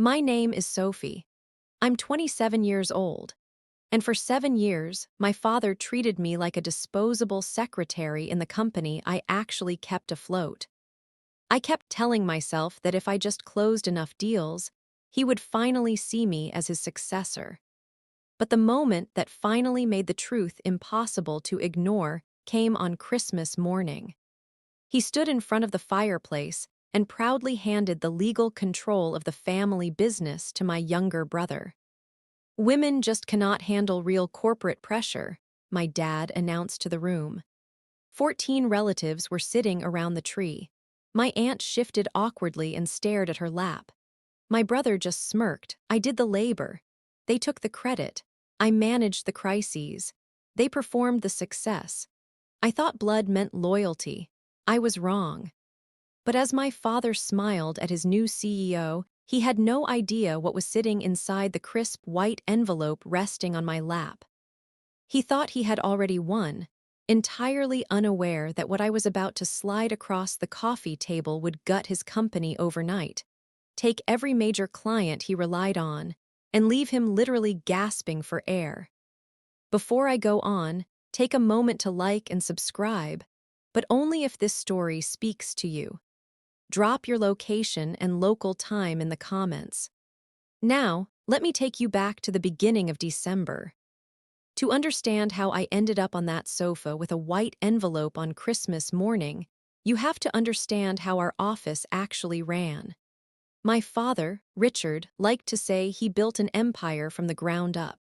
My name is Sophie. I'm 27 years old, and for 7 years, my father treated me like a disposable secretary in the company I actually kept afloat. I kept telling myself that if I just closed enough deals, he would finally see me as his successor. But the moment that finally made the truth impossible to ignore came on Christmas morning. He stood in front of the fireplace and proudly handed the legal control of the family business to my younger brother. Women just cannot handle real corporate pressure, my dad announced to the room. 14 relatives were sitting around the tree. My aunt shifted awkwardly and stared at her lap. My brother just smirked. I did the labor. They took the credit. I managed the crises. They performed the success. I thought blood meant loyalty. I was wrong. But as my father smiled at his new CEO, he had no idea what was sitting inside the crisp white envelope resting on my lap. He thought he had already won, entirely unaware that what I was about to slide across the coffee table would gut his company overnight, take every major client he relied on, and leave him literally gasping for air. Before I go on, take a moment to like and subscribe, but only if this story speaks to you. Drop your location and local time in the comments. Now, let me take you back to the beginning of December. To understand how I ended up on that sofa with a white envelope on Christmas morning, you have to understand how our office actually ran. My father, Richard, liked to say he built an empire from the ground up.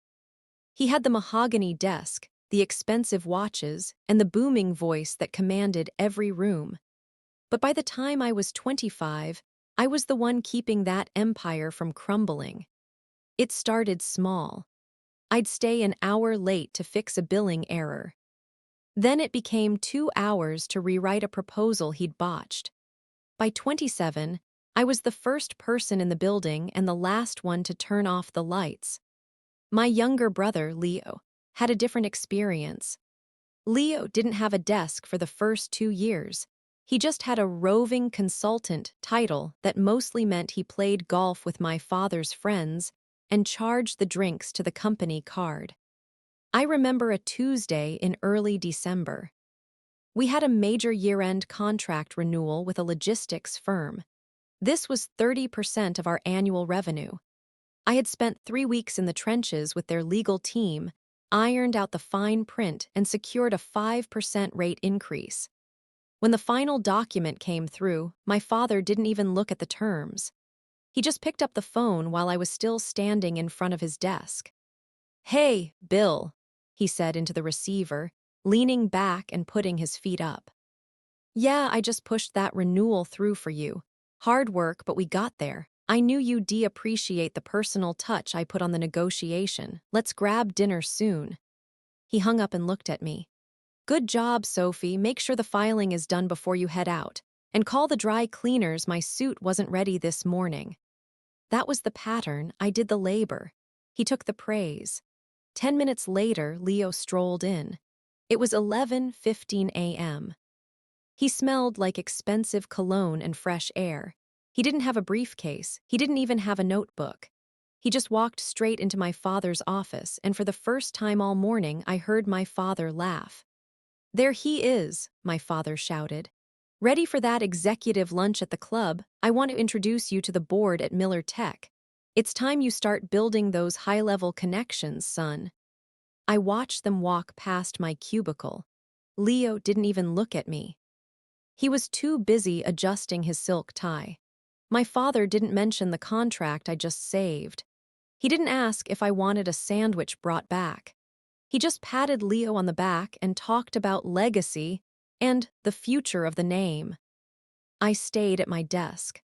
He had the mahogany desk, the expensive watches, and the booming voice that commanded every room. But by the time I was 25, I was the one keeping that empire from crumbling. It started small. I'd stay an hour late to fix a billing error. Then it became 2 hours to rewrite a proposal he'd botched. By 27, I was the first person in the building and the last one to turn off the lights. My younger brother, Leo, had a different experience. Leo didn't have a desk for the first 2 years. He just had a roving consultant title that mostly meant he played golf with my father's friends and charged the drinks to the company card. I remember a Tuesday in early December. We had a major year-end contract renewal with a logistics firm. This was 30% of our annual revenue. I had spent 3 weeks in the trenches with their legal team, ironed out the fine print, and secured a 5% rate increase. When the final document came through, my father didn't even look at the terms. He just picked up the phone while I was still standing in front of his desk. "Hey, Bill," he said into the receiver, leaning back and putting his feet up. "Yeah, I just pushed that renewal through for you. Hard work, but we got there. I knew you'd appreciate the personal touch I put on the negotiation. Let's grab dinner soon." He hung up and looked at me. "Good job, Sophie. Make sure the filing is done before you head out. And call the dry cleaners, my suit wasn't ready this morning." That was the pattern. I did the labor. He took the praise. 10 minutes later, Leo strolled in. It was 11:15 a.m. He smelled like expensive cologne and fresh air. He didn't have a briefcase. He didn't even have a notebook. He just walked straight into my father's office, and for the first time all morning, I heard my father laugh. "There he is," my father shouted. "Ready for that executive lunch at the club? I want to introduce you to the board at Miller Tech. It's time you start building those high-level connections, son." I watched them walk past my cubicle. Leo didn't even look at me. He was too busy adjusting his silk tie. My father didn't mention the contract I just saved. He didn't ask if I wanted a sandwich brought back. He just patted Leo on the back and talked about legacy and the future of the name. I stayed at my desk.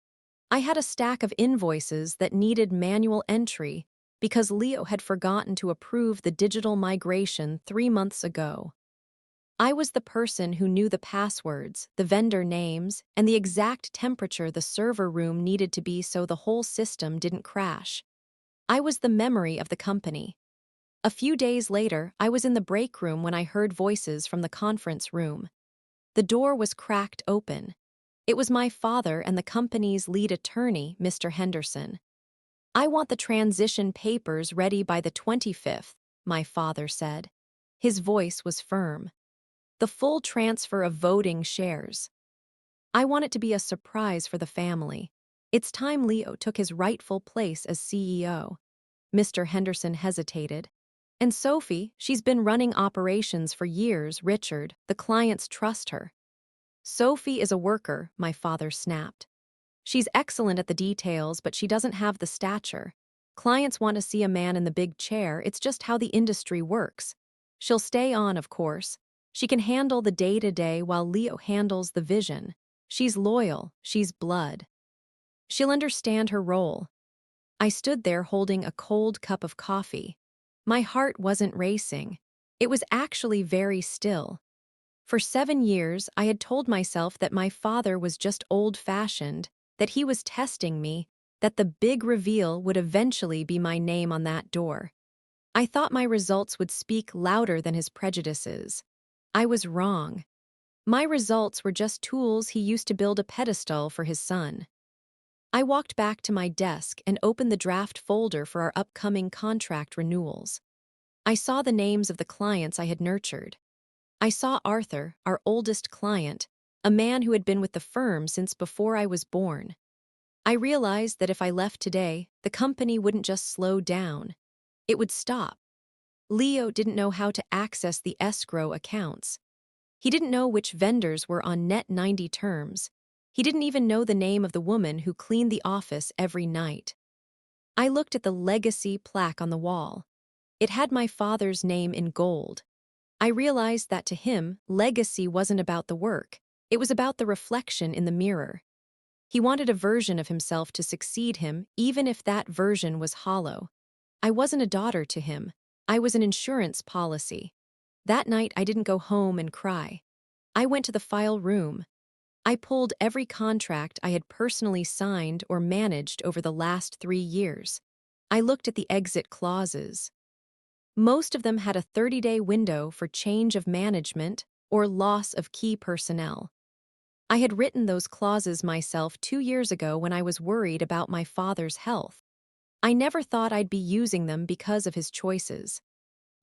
I had a stack of invoices that needed manual entry because Leo had forgotten to approve the digital migration 3 months ago. I was the person who knew the passwords, the vendor names, and the exact temperature the server room needed to be so the whole system didn't crash. I was the memory of the company. A few days later, I was in the break room when I heard voices from the conference room. The door was cracked open. It was my father and the company's lead attorney, Mr. Henderson. I want the transition papers ready by the 25th, my father said. His voice was firm. The full transfer of voting shares. I want it to be a surprise for the family. It's time Leo took his rightful place as CEO. Mr. Henderson hesitated. And Sophie, she's been running operations for years, Richard. The clients trust her. Sophie is a worker, my father snapped. She's excellent at the details, but she doesn't have the stature. Clients want to see a man in the big chair, it's just how the industry works. She'll stay on, of course. She can handle the day-to-day while Leo handles the vision. She's loyal, she's blood. She'll understand her role. I stood there holding a cold cup of coffee. My heart wasn't racing. It was actually very still. For 7 years, I had told myself that my father was just old-fashioned, that he was testing me, that the big reveal would eventually be my name on that door. I thought my results would speak louder than his prejudices. I was wrong. My results were just tools he used to build a pedestal for his son. I walked back to my desk and opened the draft folder for our upcoming contract renewals. I saw the names of the clients I had nurtured. I saw Arthur, our oldest client, a man who had been with the firm since before I was born. I realized that if I left today, the company wouldn't just slow down. It would stop. Leo didn't know how to access the escrow accounts. He didn't know which vendors were on net 90 terms. He didn't even know the name of the woman who cleaned the office every night. I looked at the legacy plaque on the wall. It had my father's name in gold. I realized that to him, legacy wasn't about the work. It was about the reflection in the mirror. He wanted a version of himself to succeed him, even if that version was hollow. I wasn't a daughter to him. I was an insurance policy. That night, I didn't go home and cry. I went to the file room. I pulled every contract I had personally signed or managed over the last 3 years. I looked at the exit clauses. Most of them had a 30-day window for change of management or loss of key personnel. I had written those clauses myself 2 years ago when I was worried about my father's health. I never thought I'd be using them because of his choices.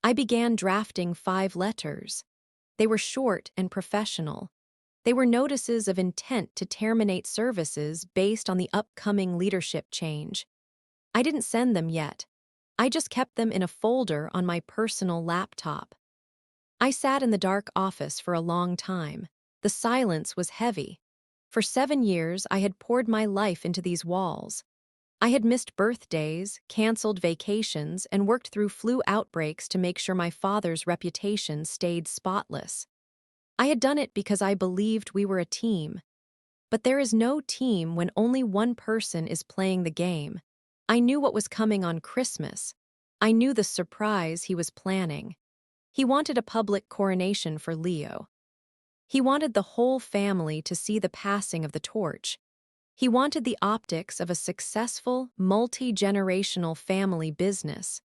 I began drafting 5 letters. They were short and professional. They were notices of intent to terminate services based on the upcoming leadership change. I didn't send them yet. I just kept them in a folder on my personal laptop. I sat in the dark office for a long time. The silence was heavy. For 7 years, I had poured my life into these walls. I had missed birthdays, canceled vacations, and worked through flu outbreaks to make sure my father's reputation stayed spotless. I had done it because I believed we were a team. But there is no team when only one person is playing the game. I knew what was coming on Christmas. I knew the surprise he was planning. He wanted a public coronation for Leo. He wanted the whole family to see the passing of the torch. He wanted the optics of a successful, multi-generational family business.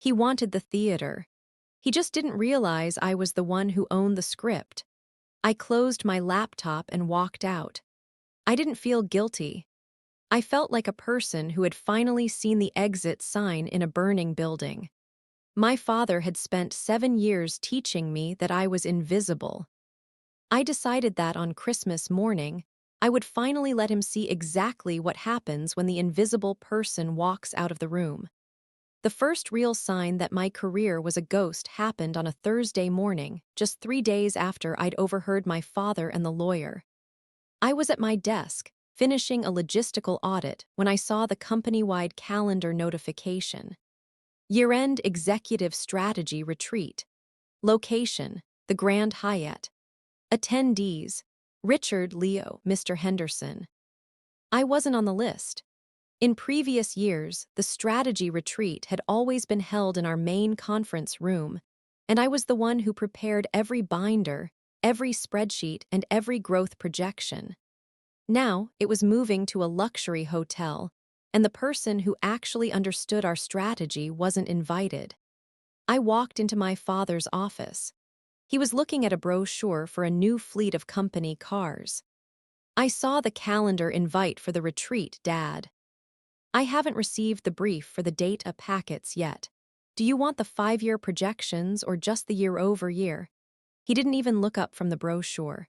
He wanted the theater. He just didn't realize I was the one who owned the script. I closed my laptop and walked out. I didn't feel guilty. I felt like a person who had finally seen the exit sign in a burning building. My father had spent 7 years teaching me that I was invisible. I decided that on Christmas morning, I would finally let him see exactly what happens when the invisible person walks out of the room. The first real sign that my career was a ghost happened on a Thursday morning, just 3 days after I'd overheard my father and the lawyer. I was at my desk, finishing a logistical audit when I saw the company-wide calendar notification. Year-end Executive Strategy Retreat. Location, the Grand Hyatt. Attendees, Richard, Leo, Mr. Henderson. I wasn't on the list. In previous years, the strategy retreat had always been held in our main conference room, and I was the one who prepared every binder, every spreadsheet, and every growth projection. Now, it was moving to a luxury hotel, and the person who actually understood our strategy wasn't invited. I walked into my father's office. He was looking at a brochure for a new fleet of company cars. I saw the calendar invite for the retreat, Dad. I haven't received the brief for the data packets yet. Do you want the 5-year projections or just the year-over-year? He didn't even look up from the brochure.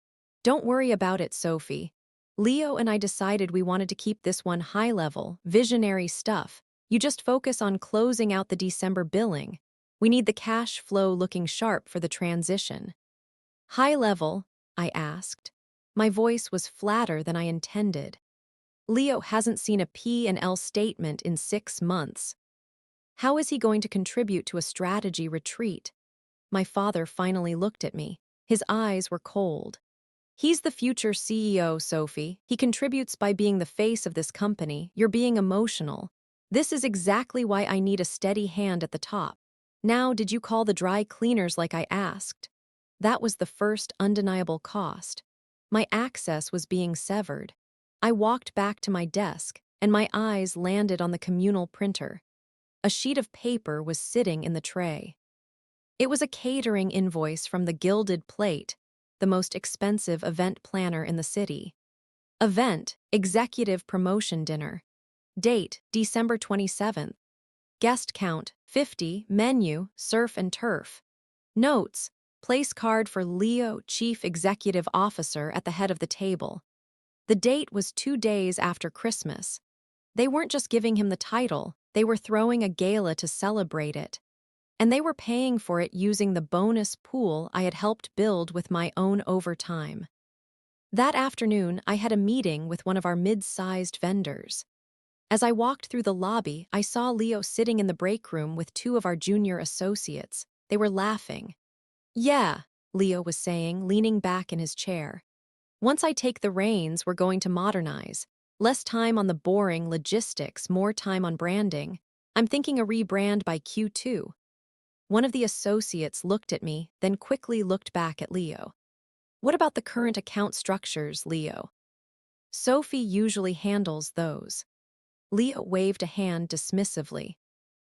Don't worry about it, Sophie. Leo and I decided we wanted to keep this one high-level, visionary stuff. You just focus on closing out the December billing. We need the cash flow looking sharp for the transition. High level? I asked. My voice was flatter than I intended. Leo hasn't seen a P&L statement in 6 months. How is he going to contribute to a strategy retreat? My father finally looked at me. His eyes were cold. He's the future CEO, Sophie. He contributes by being the face of this company. You're being emotional. This is exactly why I need a steady hand at the top. Now, did you call the dry cleaners like I asked? That was the first undeniable cost. My access was being severed. I walked back to my desk, and my eyes landed on the communal printer. A sheet of paper was sitting in the tray. It was a catering invoice from the Gilded Plate, the most expensive event planner in the city. Event, executive promotion dinner. Date, December 27th. Guest count, 50, menu, surf and turf. Notes, place card for Leo, Chief Executive Officer at the head of the table. The date was 2 days after Christmas. They weren't just giving him the title, they were throwing a gala to celebrate it. And they were paying for it using the bonus pool I had helped build with my own overtime. That afternoon, I had a meeting with one of our mid-sized vendors. As I walked through the lobby, I saw Leo sitting in the break room with 2 of our junior associates. They were laughing. Yeah, Leo was saying, leaning back in his chair. Once I take the reins, we're going to modernize. Less time on the boring logistics, more time on branding. I'm thinking a rebrand by Q2. One of the associates looked at me, then quickly looked back at Leo. What about the current account structures, Leo? Sophie usually handles those. Leo waved a hand dismissively.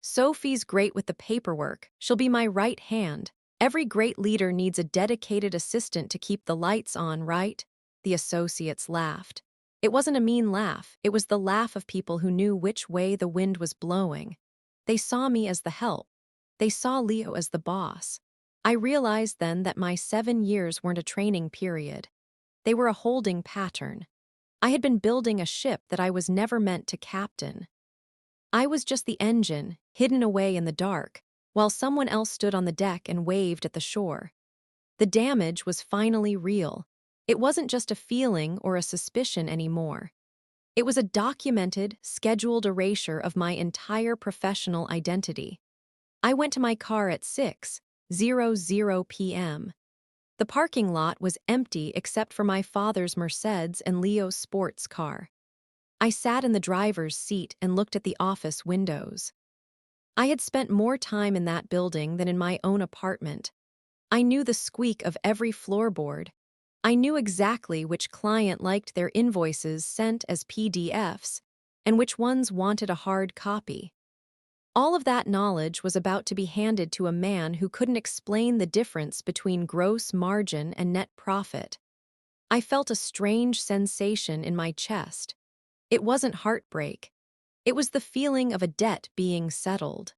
Sophie's great with the paperwork. She'll be my right hand. Every great leader needs a dedicated assistant to keep the lights on, right? The associates laughed. It wasn't a mean laugh. It was the laugh of people who knew which way the wind was blowing. They saw me as the help. They saw Leo as the boss. I realized then that my 7 years weren't a training period. They were a holding pattern. I had been building a ship that I was never meant to captain. I was just the engine, hidden away in the dark, while someone else stood on the deck and waved at the shore. The damage was finally real. It wasn't just a feeling or a suspicion anymore. It was a documented, scheduled erasure of my entire professional identity. I went to my car at 6:00 p.m. The parking lot was empty except for my father's Mercedes and Leo's sports car. I sat in the driver's seat and looked at the office windows. I had spent more time in that building than in my own apartment. I knew the squeak of every floorboard. I knew exactly which client liked their invoices sent as PDFs and which ones wanted a hard copy. All of that knowledge was about to be handed to a man who couldn't explain the difference between gross margin and net profit. I felt a strange sensation in my chest. It wasn't heartbreak. It was the feeling of a debt being settled.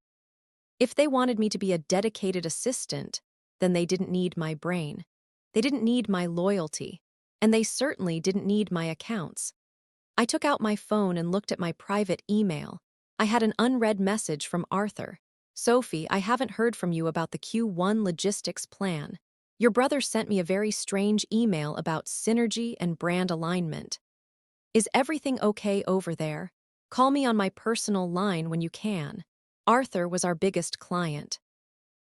If they wanted me to be a dedicated assistant, then they didn't need my brain. They didn't need my loyalty. And they certainly didn't need my accounts. I took out my phone and looked at my private email. I had an unread message from Arthur. Sophie, I haven't heard from you about the Q1 logistics plan. Your brother sent me a very strange email about synergy and brand alignment. Is everything okay over there? Call me on my personal line when you can. Arthur was our biggest client.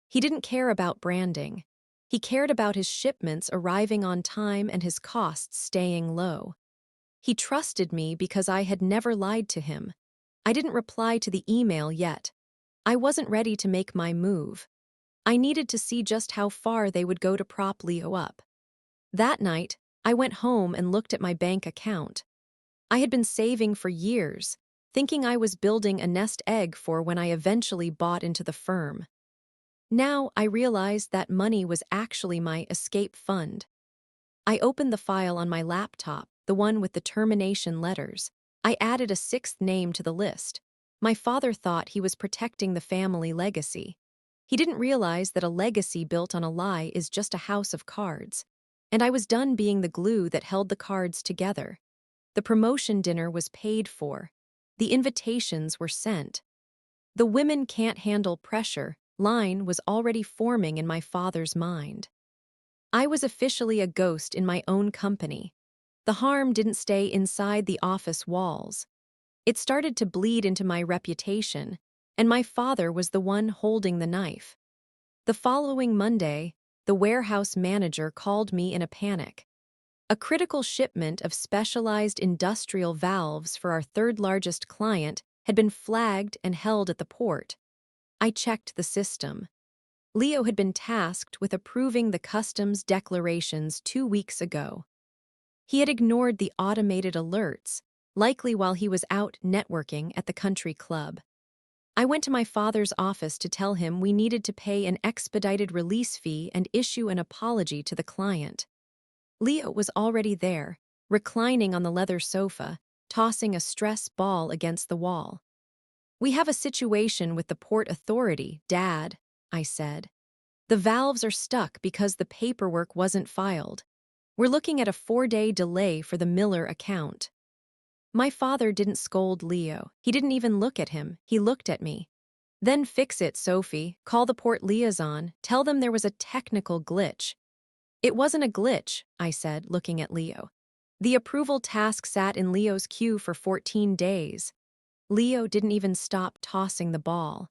He didn't care about branding. He cared about his shipments arriving on time and his costs staying low. He trusted me because I had never lied to him. I didn't reply to the email yet. I wasn't ready to make my move. I needed to see just how far they would go to prop Leo up. That night, I went home and looked at my bank account. I had been saving for years, thinking I was building a nest egg for when I eventually bought into the firm. Now I realized that money was actually my escape fund. I opened the file on my laptop, the one with the termination letters. I added a sixth name to the list. My father thought he was protecting the family legacy. He didn't realize that a legacy built on a lie is just a house of cards. And I was done being the glue that held the cards together. The promotion dinner was paid for. The invitations were sent. The women can't handle pressure line was already forming in my father's mind. I was officially a ghost in my own company. The harm didn't stay inside the office walls. It started to bleed into my reputation, and my father was the one holding the knife. The following Monday, the warehouse manager called me in a panic. A critical shipment of specialized industrial valves for our third-largest client had been flagged and held at the port. I checked the system. Leo had been tasked with approving the customs declarations 2 weeks ago. He had ignored the automated alerts, likely while he was out networking at the country club. I went to my father's office to tell him we needed to pay an expedited release fee and issue an apology to the client. Leo was already there, reclining on the leather sofa, tossing a stress ball against the wall. "We have a situation with the Port Authority, Dad," I said. "The valves are stuck because the paperwork wasn't filed. We're looking at a 4-day delay for the Miller account." My father didn't scold Leo. He didn't even look at him. He looked at me. "Then fix it, Sophie. Call the port liaison. Tell them there was a technical glitch." "It wasn't a glitch," I said, looking at Leo. "The approval task sat in Leo's queue for 14 days. Leo didn't even stop tossing the ball.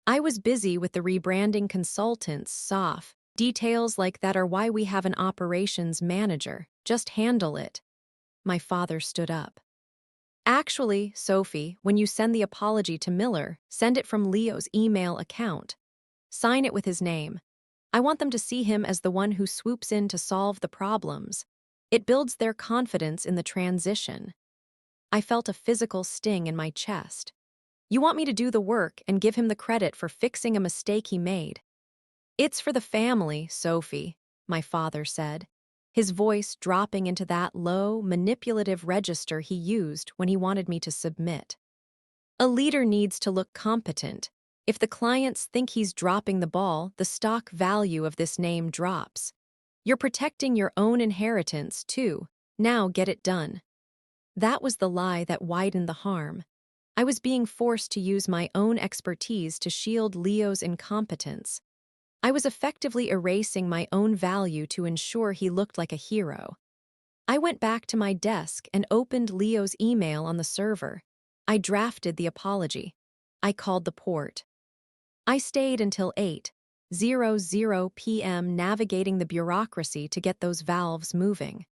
"I was busy with the rebranding consultants, SOF. Details like that are why we have an operations manager. Just handle it." My father stood up. "Actually, Sophie, when you send the apology to Miller, send it from Leo's email account. Sign it with his name. I want them to see him as the one who swoops in to solve the problems. It builds their confidence in the transition." I felt a physical sting in my chest. "You want me to do the work and give him the credit for fixing a mistake he made?" "It's for the family, Sophie," my father said, his voice dropping into that low, manipulative register he used when he wanted me to submit. "A leader needs to look competent. If the clients think he's dropping the ball, the stock value of this name drops. You're protecting your own inheritance, too. Now get it done." That was the lie that widened the harm. I was being forced to use my own expertise to shield Leo's incompetence. I was effectively erasing my own value to ensure he looked like a hero. I went back to my desk and opened Leo's email on the server. I drafted the apology. I called the port. I stayed until 8:00 p.m. navigating the bureaucracy to get those valves moving.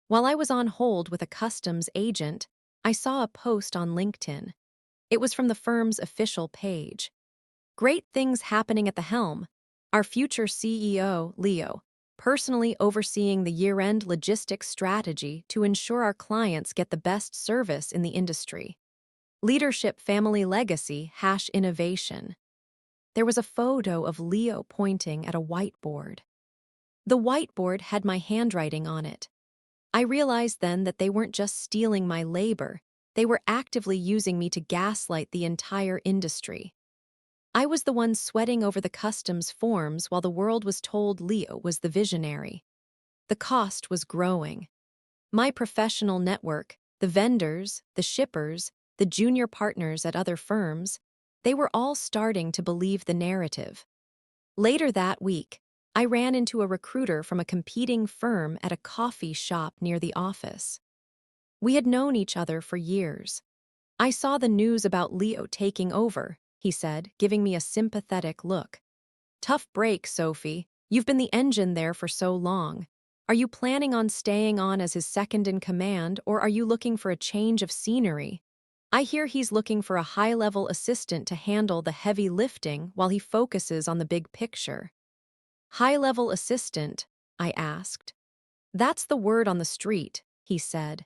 While I was on hold with a customs agent, I saw a post on LinkedIn. It was from the firm's official page. "Great things happening at the helm. Our future CEO, Leo, personally overseeing the year-end logistics strategy to ensure our clients get the best service in the industry. Leadership family legacy # innovation." There was a photo of Leo pointing at a whiteboard. The whiteboard had my handwriting on it. I realized then that they weren't just stealing my labor, they were actively using me to gaslight the entire industry. I was the one sweating over the customs forms while the world was told Leo was the visionary. The cost was growing. My professional network, the vendors, the shippers, the junior partners at other firms, they were all starting to believe the narrative. Later that week, I ran into a recruiter from a competing firm at a coffee shop near the office. We had known each other for years. "I saw the news about Leo taking over," he said, giving me a sympathetic look. "Tough break, Sophie. You've been the engine there for so long. Are you planning on staying on as his second in command, or are you looking for a change of scenery? I hear he's looking for a high-level assistant to handle the heavy lifting while he focuses on the big picture." "High-level assistant?" I asked. "That's the word on the street," he said.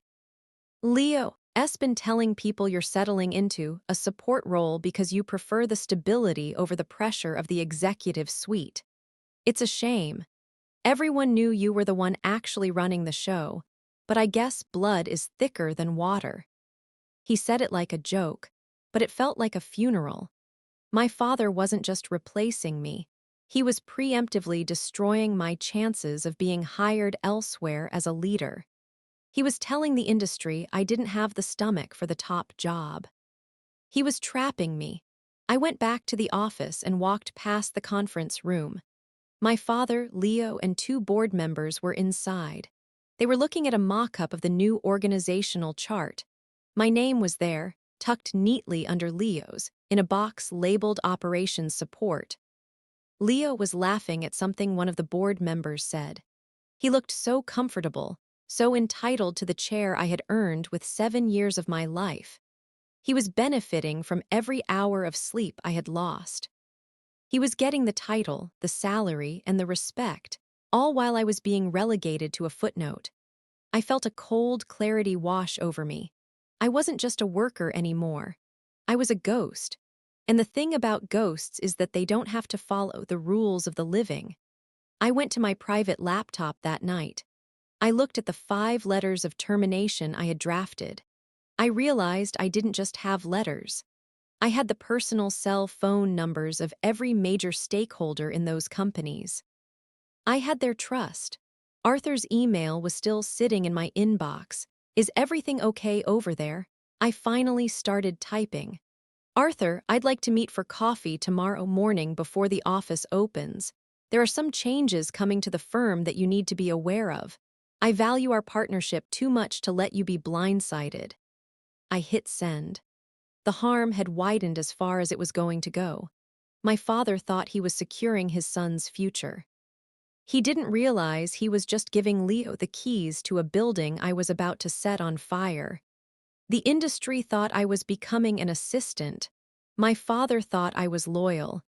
"Leo's been telling people you're settling into a support role because you prefer the stability over the pressure of the executive suite. It's a shame. Everyone knew you were the one actually running the show, but I guess blood is thicker than water." He said it like a joke, but it felt like a funeral. My father wasn't just replacing me. He was preemptively destroying my chances of being hired elsewhere as a leader. He was telling the industry I didn't have the stomach for the top job. He was trapping me. I went back to the office and walked past the conference room. My father, Leo, and two board members were inside. They were looking at a mock-up of the new organizational chart. My name was there, tucked neatly under Leo's, in a box labeled Operations Support. Leo was laughing at something one of the board members said. He looked so comfortable, so entitled to the chair I had earned with 7 years of my life. He was benefiting from every hour of sleep I had lost. He was getting the title, the salary, and the respect, all while I was being relegated to a footnote. I felt a cold clarity wash over me. I wasn't just a worker anymore. I was a ghost. And the thing about ghosts is that they don't have to follow the rules of the living. I went to my private laptop that night. I looked at the 5 letters of termination I had drafted. I realized I didn't just have letters. I had the personal cell phone numbers of every major stakeholder in those companies. I had their trust. Arthur's email was still sitting in my inbox. Is everything okay over there? I finally started typing. Arthur, I'd like to meet for coffee tomorrow morning before the office opens. There are some changes coming to the firm that you need to be aware of. I value our partnership too much to let you be blindsided. I hit send. The harm had widened as far as it was going to go. My father thought he was securing his son's future. He didn't realize he was just giving Leo the keys to a building I was about to set on fire. The industry thought I was becoming an assistant. My father thought I was loyal.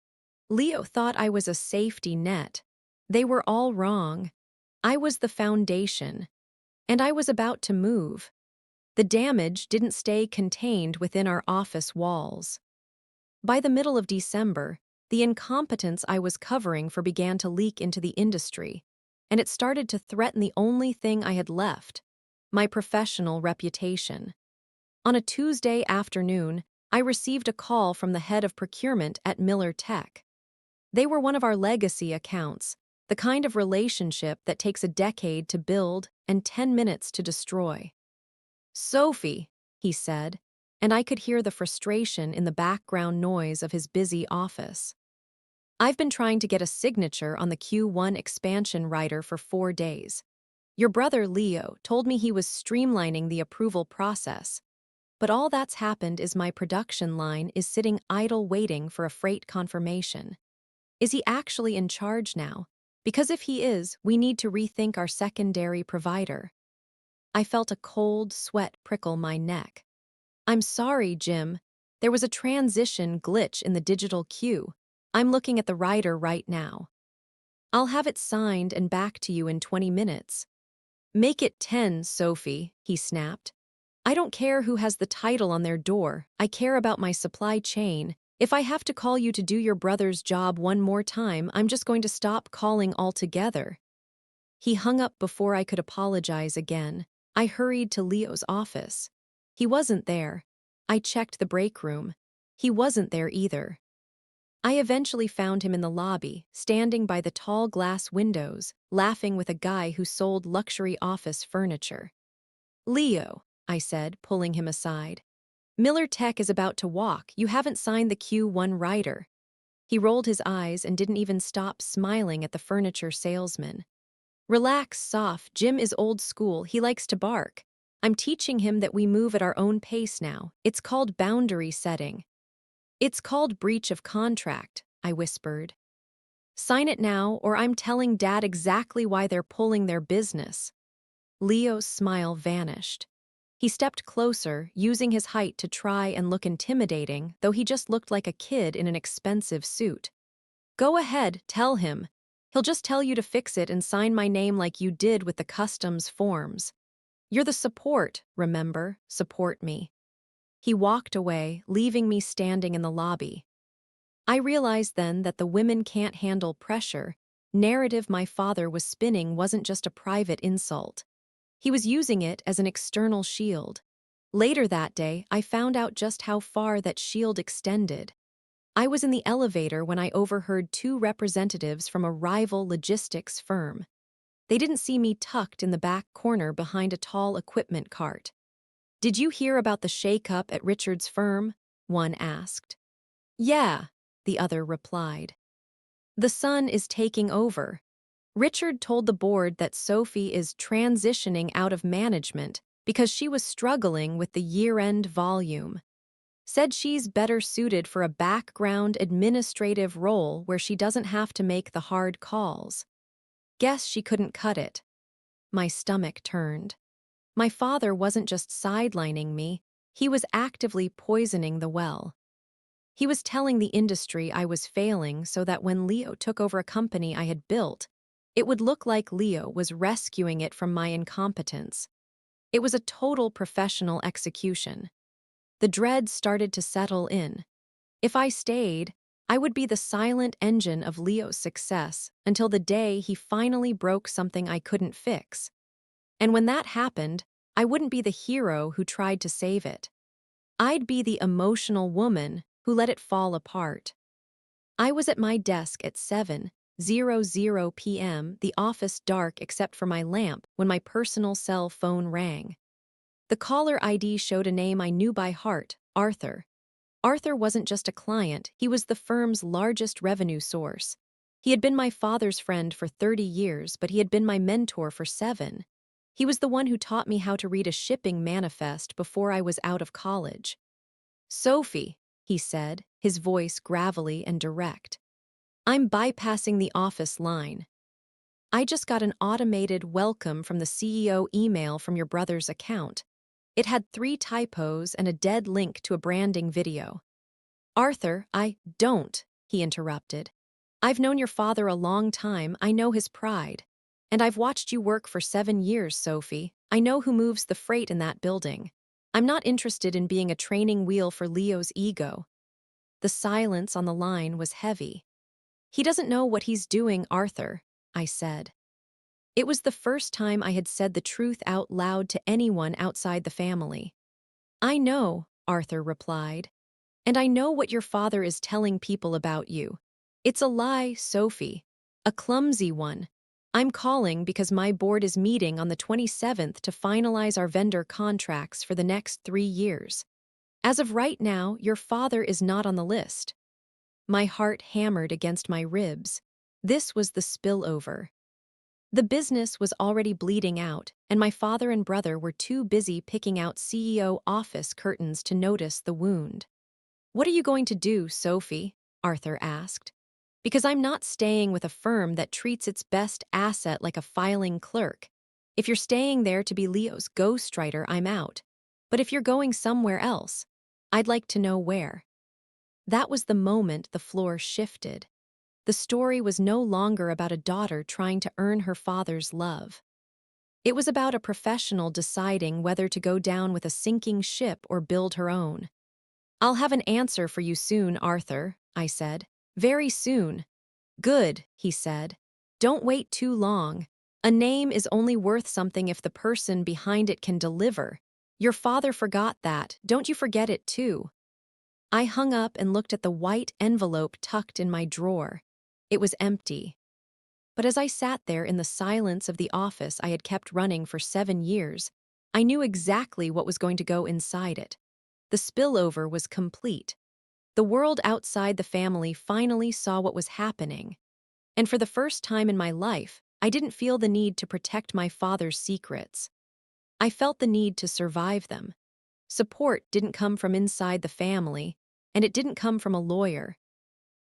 Leo thought I was a safety net. They were all wrong. I was the foundation. And I was about to move. The damage didn't stay contained within our office walls. By the middle of December, the incompetence I was covering for began to leak into the industry, and it started to threaten the only thing I had left, my professional reputation. On a Tuesday afternoon, I received a call from the head of procurement at Miller Tech. They were one of our legacy accounts, the kind of relationship that takes a decade to build and 10 minutes to destroy. "Sophie," he said, and I could hear the frustration in the background noise of his busy office. "I've been trying to get a signature on the Q1 expansion rider for 4 days. Your brother Leo told me he was streamlining the approval process, but all that's happened is my production line is sitting idle waiting for a freight confirmation. Is he actually in charge now? Because if he is, we need to rethink our secondary provider." I felt a cold sweat prickle my neck. "I'm sorry, Jim. There was a transition glitch in the digital queue. I'm looking at the rider right now. I'll have it signed and back to you in 20 minutes. "Make it 10, Sophie," he snapped. "I don't care who has the title on their door. I care about my supply chain. If I have to call you to do your brother's job one more time, I'm just going to stop calling altogether." He hung up before I could apologize again. I hurried to Leo's office. He wasn't there. I checked the break room. He wasn't there either. I eventually found him in the lobby, standing by the tall glass windows, laughing with a guy who sold luxury office furniture. "Leo," I said, pulling him aside. "Miller Tech is about to walk. You haven't signed the Q1 rider." He rolled his eyes and didn't even stop smiling at the furniture salesman. "Relax, Soph. Jim is old school. He likes to bark. I'm teaching him that we move at our own pace now. It's called boundary setting." "It's called breach of contract," I whispered. "Sign it now, or I'm telling Dad exactly why they're pulling their business." Leo's smile vanished. He stepped closer, using his height to try and look intimidating, though he just looked like a kid in an expensive suit. "Go ahead, tell him. He'll just tell you to fix it and sign my name like you did with the customs forms. You're the support, remember? Support me." He walked away, leaving me standing in the lobby. I realized then that the women can't handle pressure narrative my father was spinning wasn't just a private insult. He was using it as an external shield. Later that day, I found out just how far that shield extended. I was in the elevator when I overheard two representatives from a rival logistics firm. They didn't see me tucked in the back corner behind a tall equipment cart. "Did you hear about the shake-up at Richard's firm?" one asked. "Yeah," the other replied. "The Sun is taking over. Richard told the board that Sophie is transitioning out of management because she was struggling with the year-end volume. Said she's better suited for a background administrative role where she doesn't have to make the hard calls. Guess she couldn't cut it." My stomach turned. My father wasn't just sidelining me, he was actively poisoning the well. He was telling the industry I was failing so that when Leo took over a company I had built, it would look like Leo was rescuing it from my incompetence. It was a total professional execution. The dread started to settle in. If I stayed, I would be the silent engine of Leo's success until the day he finally broke something I couldn't fix. And when that happened, I wouldn't be the hero who tried to save it. I'd be the emotional woman who let it fall apart. I was at my desk at 7:00 p.m., the office dark except for my lamp, when my personal cell phone rang. The caller ID showed a name I knew by heart, Arthur. Arthur wasn't just a client, he was the firm's largest revenue source. He had been my father's friend for 30 years, but he had been my mentor for 7. He was the one who taught me how to read a shipping manifest before I was out of college. "Sophie," he said, his voice gravelly and direct. "I'm bypassing the office line. I just got an automated welcome from the CEO email from your brother's account. It had 3 typos and a dead link to a branding video." "Arthur, I don't," he interrupted. "I've known your father a long time, I know his pride. And I've watched you work for 7 years, Sophie. I know who moves the freight in that building. I'm not interested in being a training wheel for Leo's ego." The silence on the line was heavy. "He doesn't know what he's doing, Arthur," I said. It was the first time I had said the truth out loud to anyone outside the family. "I know," Arthur replied. "And I know what your father is telling people about you. It's a lie, Sophie. A clumsy one. I'm calling because my board is meeting on the 27th to finalize our vendor contracts for the next 3 years. As of right now, your father is not on the list." My heart hammered against my ribs. This was the spillover. The business was already bleeding out, and my father and brother were too busy picking out CEO office curtains to notice the wound. "What are you going to do, Sophie?" Arthur asked. "Because I'm not staying with a firm that treats its best asset like a filing clerk. If you're staying there to be Leo's ghostwriter, I'm out. But if you're going somewhere else, I'd like to know where." That was the moment the floor shifted. The story was no longer about a daughter trying to earn her father's love. It was about a professional deciding whether to go down with a sinking ship or build her own. "I'll have an answer for you soon, Arthur," I said. "Very soon." "Good," he said. "Don't wait too long. A name is only worth something if the person behind it can deliver. Your father forgot that, don't you forget it too." I hung up and looked at the white envelope tucked in my drawer. It was empty. But as I sat there in the silence of the office I had kept running for 7 years, I knew exactly what was going to go inside it. The spillover was complete. The world outside the family finally saw what was happening. And for the first time in my life, I didn't feel the need to protect my father's secrets. I felt the need to survive them. Support didn't come from inside the family, and it didn't come from a lawyer.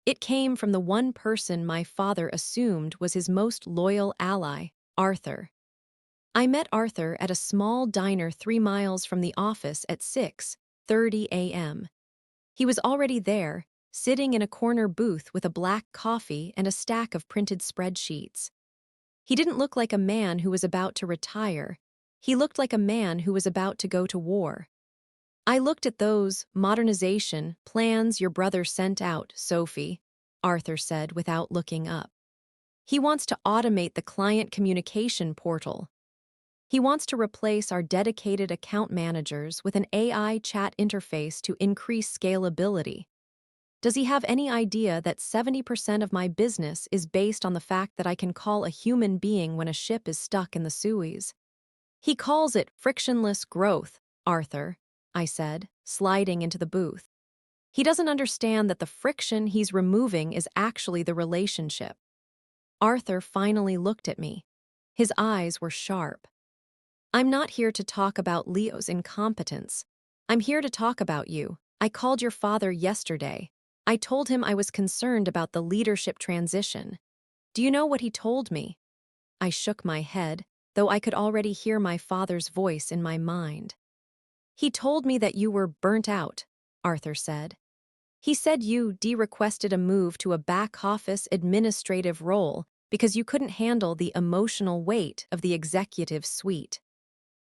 It came from the one person my father assumed was his most loyal ally, Arthur. I met Arthur at a small diner 3 miles from the office at 6:30 a.m. He was already there, sitting in a corner booth with a black coffee and a stack of printed spreadsheets. He didn't look like a man who was about to retire. He looked like a man who was about to go to war. "I looked at those modernization plans your brother sent out, Sophie," Arthur said without looking up. "He wants to automate the client communication portal." He wants to replace our dedicated account managers with an AI chat interface to increase scalability. Does he have any idea that 70% of my business is based on the fact that I can call a human being when a ship is stuck in the Suez? He calls it frictionless growth, Arthur, I said, sliding into the booth. He doesn't understand that the friction he's removing is actually the relationship. Arthur finally looked at me. His eyes were sharp. I'm not here to talk about Leo's incompetence. I'm here to talk about you. I called your father yesterday. I told him I was concerned about the leadership transition. Do you know what he told me? I shook my head, though I could already hear my father's voice in my mind. He told me that you were burnt out, Arthur said. He said you requested a move to a back-office administrative role because you couldn't handle the emotional weight of the executive suite.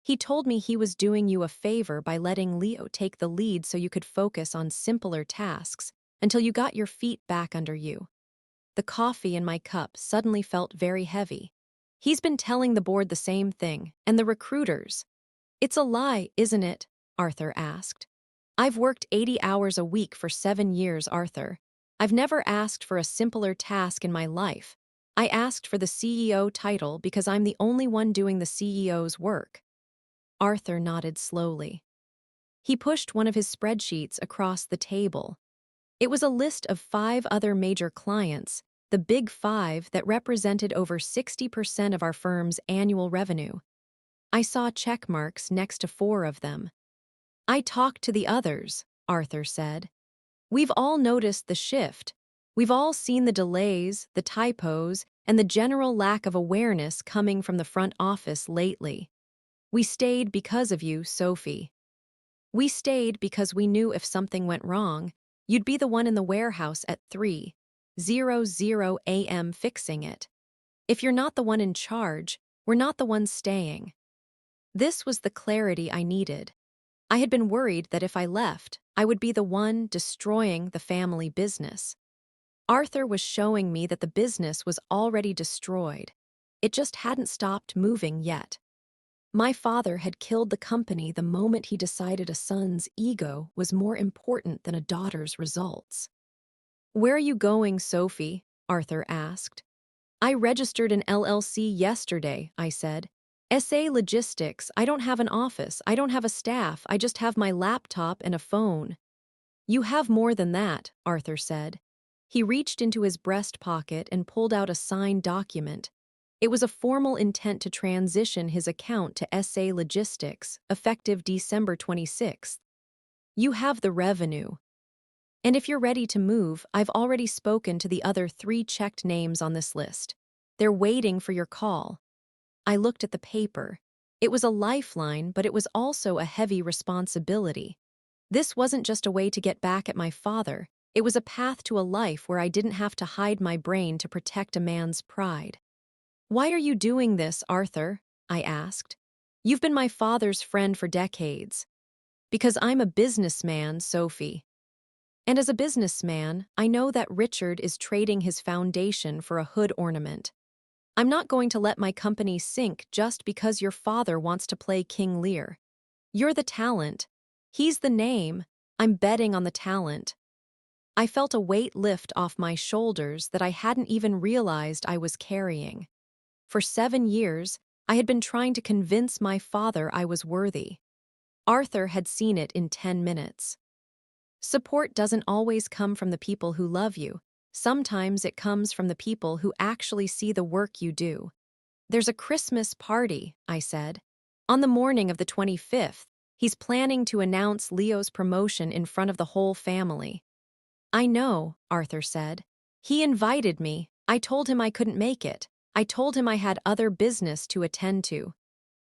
He told me he was doing you a favor by letting Leo take the lead so you could focus on simpler tasks until you got your feet back under you. The coffee in my cup suddenly felt very heavy. He's been telling the board the same thing, and the recruiters. It's a lie, isn't it? Arthur asked. I've worked 80 hours a week for 7 years, Arthur. I've never asked for a simpler task in my life. I asked for the CEO title because I'm the only one doing the CEO's work. Arthur nodded slowly. He pushed one of his spreadsheets across the table. It was a list of 5 other major clients, the Big Five that represented over 60% of our firm's annual revenue. I saw check marks next to 4 of them. I talked to the others, Arthur said. We've all noticed the shift. We've all seen the delays, the typos, and the general lack of awareness coming from the front office lately. We stayed because of you, Sophie. We stayed because we knew if something went wrong, you'd be the one in the warehouse at 3:00 a.m. fixing it. If you're not the one in charge, we're not the ones staying. This was the clarity I needed. I had been worried that if I left, I would be the one destroying the family business. Arthur was showing me that the business was already destroyed. It just hadn't stopped moving yet. My father had killed the company the moment he decided a son's ego was more important than a daughter's results. Where are you going, Sophie? Arthur asked. I registered an LLC yesterday, I said. SA Logistics, I don't have an office, I don't have a staff, I just have my laptop and a phone. You have more than that, Arthur said. He reached into his breast pocket and pulled out a signed document. It was a formal intent to transition his account to SA Logistics, effective December 26th. You have the revenue. And if you're ready to move, I've already spoken to the other 3 checked names on this list. They're waiting for your call. I looked at the paper. It was a lifeline, but it was also a heavy responsibility. This wasn't just a way to get back at my father. It was a path to a life where I didn't have to hide my brain to protect a man's pride. Why are you doing this, Arthur? I asked. You've been my father's friend for decades. Because I'm a businessman, Sophie. And as a businessman, I know that Richard is trading his foundation for a hood ornament. I'm not going to let my company sink just because your father wants to play King Lear. You're the talent. He's the name. I'm betting on the talent. I felt a weight lift off my shoulders that I hadn't even realized I was carrying. For 7 years, I had been trying to convince my father I was worthy. Arthur had seen it in 10 minutes. Support doesn't always come from the people who love you. Sometimes it comes from the people who actually see the work you do. There's a Christmas party, I said. On the morning of the 25th, he's planning to announce Leo's promotion in front of the whole family. I know, Arthur said. He invited me. I told him I couldn't make it. I told him I had other business to attend to.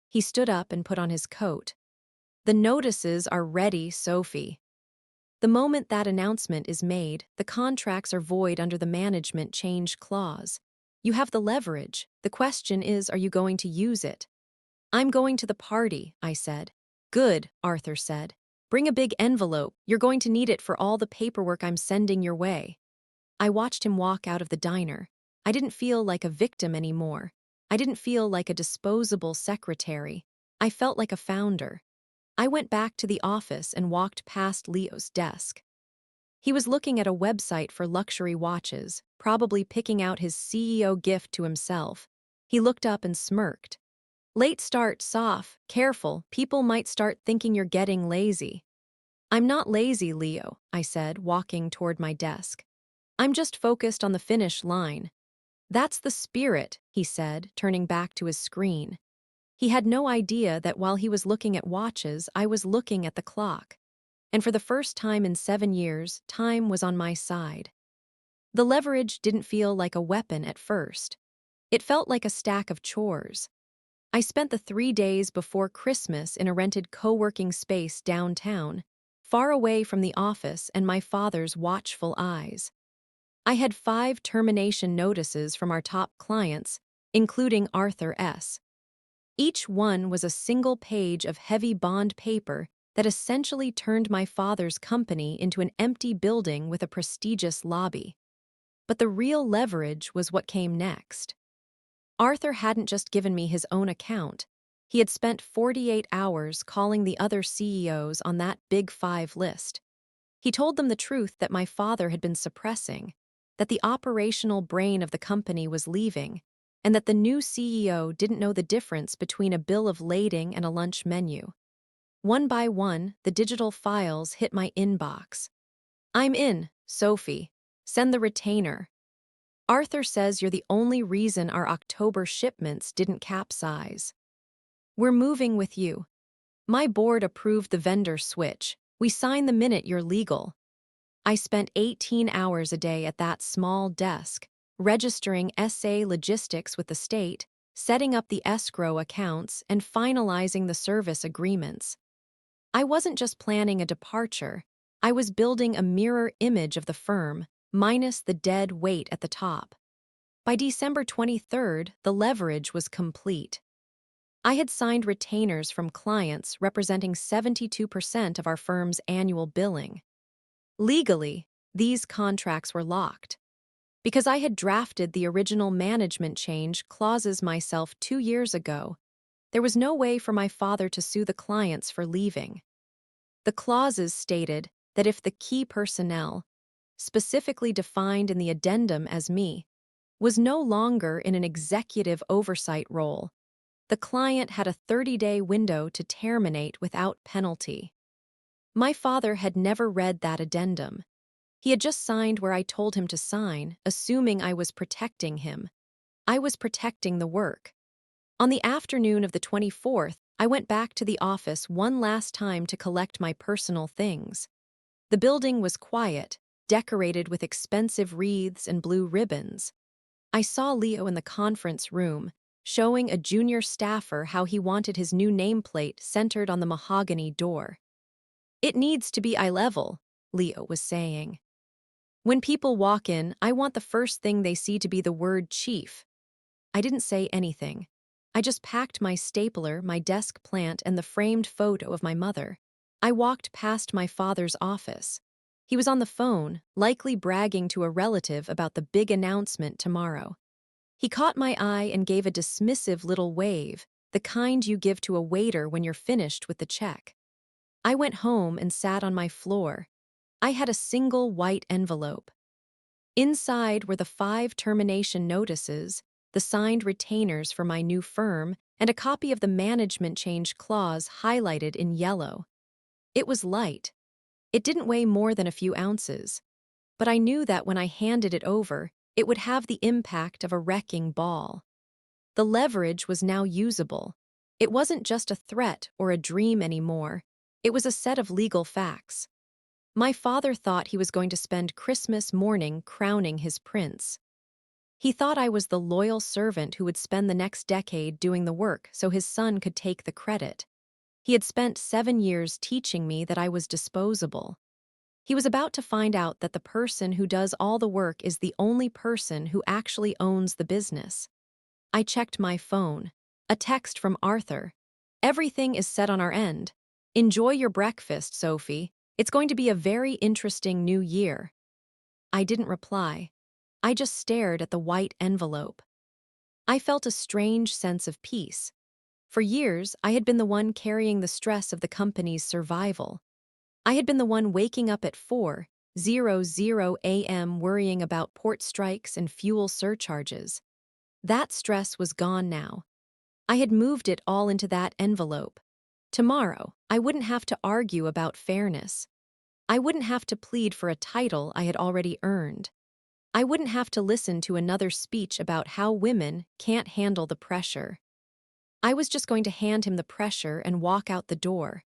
He stood up and put on his coat. The notices are ready, Sophie. The moment that announcement is made, the contracts are void under the management change clause. You have the leverage. The question is, are you going to use it? I'm going to the party, I said. Good, Arthur said. Bring a big envelope. You're going to need it for all the paperwork I'm sending your way. I watched him walk out of the diner. I didn't feel like a victim anymore. I didn't feel like a disposable secretary. I felt like a founder. I went back to the office and walked past Leo's desk. He was looking at a website for luxury watches, probably picking out his CEO gift to himself. He looked up and smirked. Late start, Soph. Careful, people might start thinking you're getting lazy. I'm not lazy, Leo, I said, walking toward my desk. I'm just focused on the finish line. That's the spirit, he said, turning back to his screen. He had no idea that while he was looking at watches, I was looking at the clock. And for the first time in 7 years, time was on my side. The leverage didn't feel like a weapon at first. It felt like a stack of chores. I spent the 3 days before Christmas in a rented co-working space downtown, far away from the office and my father's watchful eyes. I had 5 termination notices from our top clients, including Arthur S. Each one was a single page of heavy bond paper that essentially turned my father's company into an empty building with a prestigious lobby. But the real leverage was what came next. Arthur hadn't just given me his own account. He had spent 48 hours calling the other CEOs on that Big Five list. He told them the truth that my father had been suppressing, that the operational brain of the company was leaving, and that the new CEO didn't know the difference between a bill of lading and a lunch menu. One by one, the digital files hit my inbox. I'm in, Sophie. Send the retainer. Arthur says you're the only reason our October shipments didn't capsize. We're moving with you. My board approved the vendor switch. We sign the minute you're legal. I spent 18 hours a day at that small desk, registering SA logistics with the state, setting up the escrow accounts, and finalizing the service agreements. I wasn't just planning a departure. I was building a mirror image of the firm, minus the dead weight at the top. By December 23rd, the leverage was complete. I had signed retainers from clients representing 72% of our firm's annual billing. Legally, these contracts were locked. Because I had drafted the original management change clauses myself 2 years ago, there was no way for my father to sue the clients for leaving. The clauses stated that if the key personnel, specifically defined in the addendum as me, was no longer in an executive oversight role, the client had a 30-day window to terminate without penalty. My father had never read that addendum. He had just signed where I told him to sign, assuming I was protecting him. I was protecting the work. On the afternoon of the 24th, I went back to the office one last time to collect my personal things. The building was quiet, decorated with expensive wreaths and blue ribbons. I saw Leo in the conference room, showing a junior staffer how he wanted his new nameplate centered on the mahogany door. It needs to be eye level, Leo was saying. When people walk in, I want the first thing they see to be the word chief. I didn't say anything. I just packed my stapler, my desk plant, and the framed photo of my mother. I walked past my father's office. He was on the phone, likely bragging to a relative about the big announcement tomorrow. He caught my eye and gave a dismissive little wave, the kind you give to a waiter when you're finished with the check. I went home and sat on my floor. I had a single white envelope. Inside were the 5 termination notices, the signed retainers for my new firm, and a copy of the management change clause highlighted in yellow. It was light. It didn't weigh more than a few ounces. But I knew that when I handed it over, it would have the impact of a wrecking ball. The leverage was now usable. It wasn't just a threat or a dream anymore. It was a set of legal facts. My father thought he was going to spend Christmas morning crowning his prince. He thought I was the loyal servant who would spend the next decade doing the work so his son could take the credit. He had spent 7 years teaching me that I was disposable. He was about to find out that the person who does all the work is the only person who actually owns the business. I checked my phone. A text from Arthur. Everything is set on our end. Enjoy your breakfast, Sophie. It's going to be a very interesting new year. I didn't reply. I just stared at the white envelope. I felt a strange sense of peace. For years, I had been the one carrying the stress of the company's survival. I had been the one waking up at 4:00 a.m. worrying about port strikes and fuel surcharges. That stress was gone now. I had moved it all into that envelope. Tomorrow, I wouldn't have to argue about fairness. I wouldn't have to plead for a title I had already earned. I wouldn't have to listen to another speech about how women can't handle the pressure. I was just going to hand him the pressure and walk out the door.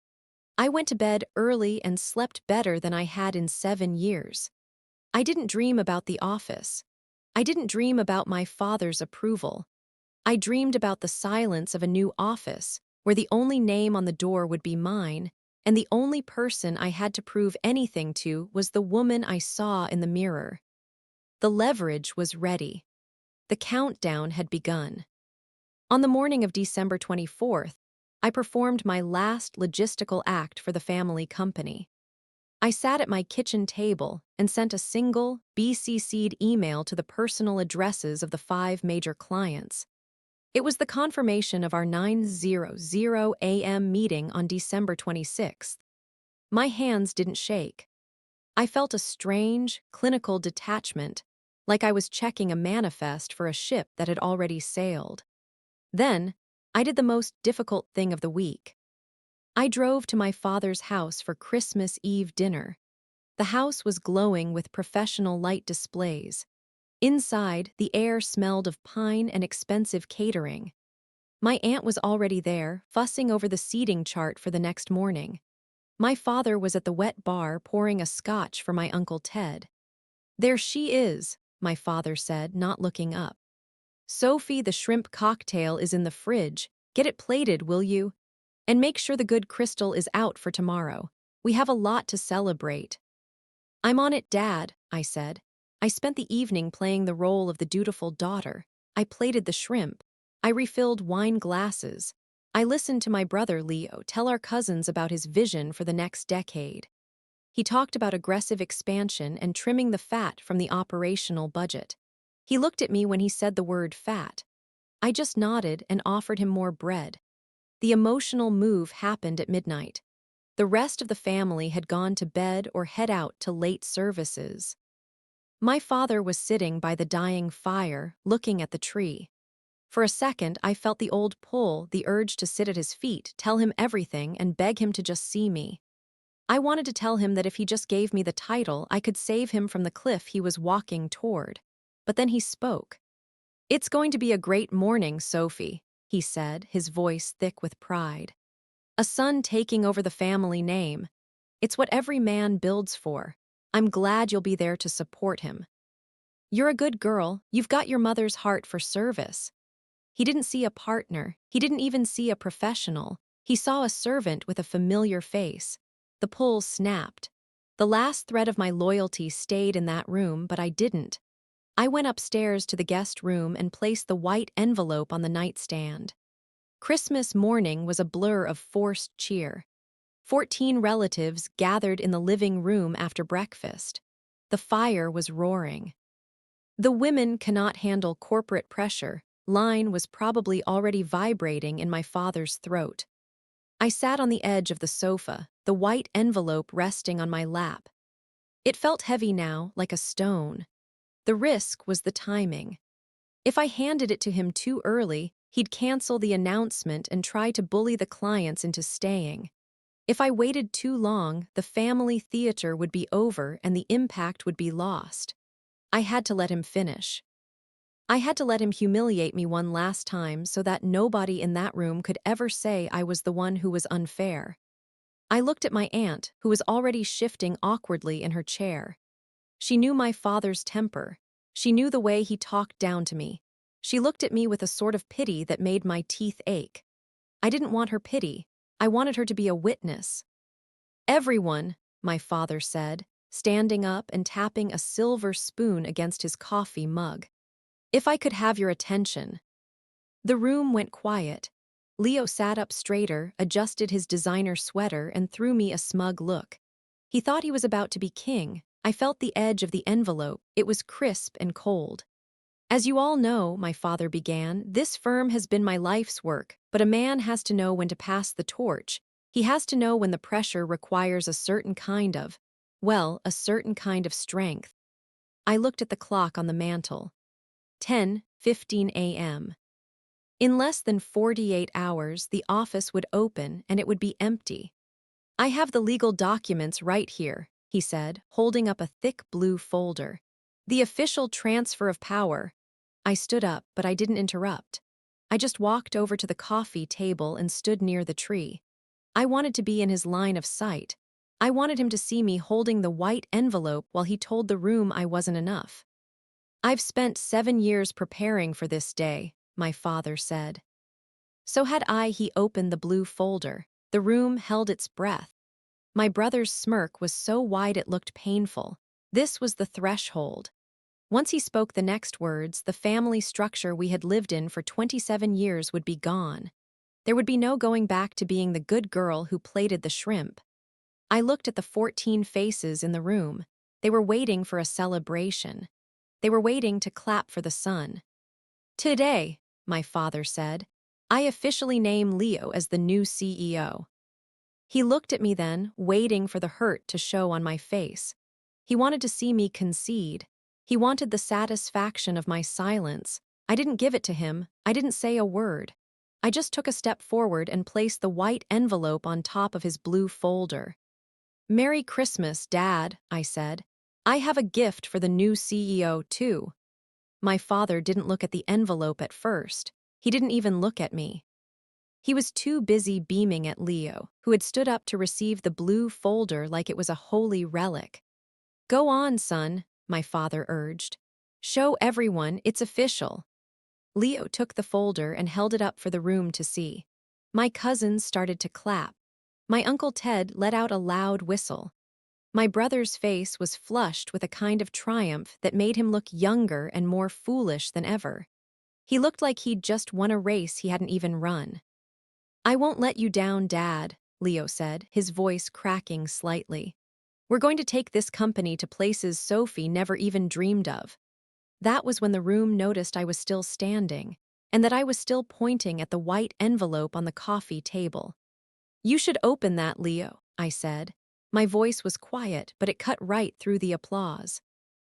I went to bed early and slept better than I had in 7 years. I didn't dream about the office. I didn't dream about my father's approval. I dreamed about the silence of a new office, where the only name on the door would be mine, and the only person I had to prove anything to was the woman I saw in the mirror. The leverage was ready. The countdown had begun. On the morning of December 24th, I performed my last logistical act for the family company. I sat at my kitchen table and sent a single, BCC'd email to the personal addresses of the 5 major clients. It was the confirmation of our 9:00 a.m. meeting on December 26th. My hands didn't shake. I felt a strange, clinical detachment, like I was checking a manifest for a ship that had already sailed. Then, I did the most difficult thing of the week. I drove to my father's house for Christmas Eve dinner. The house was glowing with professional light displays. Inside, the air smelled of pine and expensive catering. My aunt was already there, fussing over the seating chart for the next morning. My father was at the wet bar pouring a scotch for my Uncle Ted. "There she is," my father said, not looking up. "Sophie, the shrimp cocktail is in the fridge. Get it plated, will you? And make sure the good crystal is out for tomorrow. We have a lot to celebrate." "I'm on it, Dad," I said. I spent the evening playing the role of the dutiful daughter. I plated the shrimp. I refilled wine glasses. I listened to my brother Leo tell our cousins about his vision for the next decade. He talked about aggressive expansion and trimming the fat from the operational budget. He looked at me when he said the word fat. I just nodded and offered him more bread. The emotional move happened at midnight. The rest of the family had gone to bed or head out to late services. My father was sitting by the dying fire, looking at the tree. For a second, I felt the old pull, the urge to sit at his feet, tell him everything, and beg him to just see me. I wanted to tell him that if he just gave me the title, I could save him from the cliff he was walking toward. But then he spoke. "It's going to be a great morning, Sophie," he said, his voice thick with pride. "A son taking over the family name. It's what every man builds for. I'm glad you'll be there to support him. You're a good girl. You've got your mother's heart for service." He didn't see a partner. He didn't even see a professional. He saw a servant with a familiar face. The pull snapped. The last thread of my loyalty stayed in that room, but I didn't. I went upstairs to the guest room and placed the white envelope on the nightstand. Christmas morning was a blur of forced cheer. 14 relatives gathered in the living room after breakfast. The fire was roaring. "The women cannot handle corporate pressure" line was probably already vibrating in my father's throat. I sat on the edge of the sofa, the white envelope resting on my lap. It felt heavy now, like a stone. The risk was the timing. If I handed it to him too early, he'd cancel the announcement and try to bully the clients into staying. If I waited too long, the family theater would be over and the impact would be lost. I had to let him finish. I had to let him humiliate me one last time so that nobody in that room could ever say I was the one who was unfair. I looked at my aunt, who was already shifting awkwardly in her chair. She knew my father's temper. She knew the way he talked down to me. She looked at me with a sort of pity that made my teeth ache. I didn't want her pity. I wanted her to be a witness. "Everyone," my father said, standing up and tapping a silver spoon against his coffee mug. "If I could have your attention." The room went quiet. Leo sat up straighter, adjusted his designer sweater, and threw me a smug look. He thought he was about to be king. I felt the edge of the envelope. It was crisp and cold. As you all know, my father began, this firm has been my life's work, but a man has to know when to pass the torch. He has to know when the pressure requires a certain kind of strength. I looked at the clock on the mantel. 10:15 a.m. In less than 48 hours, the office would open and it would be empty. I have the legal documents right here, he said, holding up a thick blue folder. The official transfer of power. I stood up, but I didn't interrupt. I just walked over to the coffee table and stood near the tree. I wanted to be in his line of sight. I wanted him to see me holding the white envelope while he told the room I wasn't enough. I've spent 7 years preparing for this day, my father said. So had I. He opened the blue folder. The room held its breath. My brother's smirk was so wide it looked painful. This was the threshold. Once he spoke the next words, the family structure we had lived in for 27 years would be gone. There would be no going back to being the good girl who plated the shrimp. I looked at the 14 faces in the room. They were waiting for a celebration. They were waiting to clap for the sun. Today, my father said, I officially name Leo as the new CEO. He looked at me then, waiting for the hurt to show on my face. He wanted to see me concede. He wanted the satisfaction of my silence. I didn't give it to him. I didn't say a word. I just took a step forward and placed the white envelope on top of his blue folder. Merry Christmas, Dad, I said. I have a gift for the new CEO, too. My father didn't look at the envelope at first. He didn't even look at me. He was too busy beaming at Leo, who had stood up to receive the blue folder like it was a holy relic. Go on, son, my father urged. Show everyone it's official. Leo took the folder and held it up for the room to see. My cousins started to clap. My Uncle Ted let out a loud whistle. My brother's face was flushed with a kind of triumph that made him look younger and more foolish than ever. He looked like he'd just won a race he hadn't even run. I won't let you down, Dad, Leo said, his voice cracking slightly. We're going to take this company to places Sophie never even dreamed of. That was when the room noticed I was still standing, and that I was still pointing at the white envelope on the coffee table. You should open that, Leo, I said. My voice was quiet, but it cut right through the applause.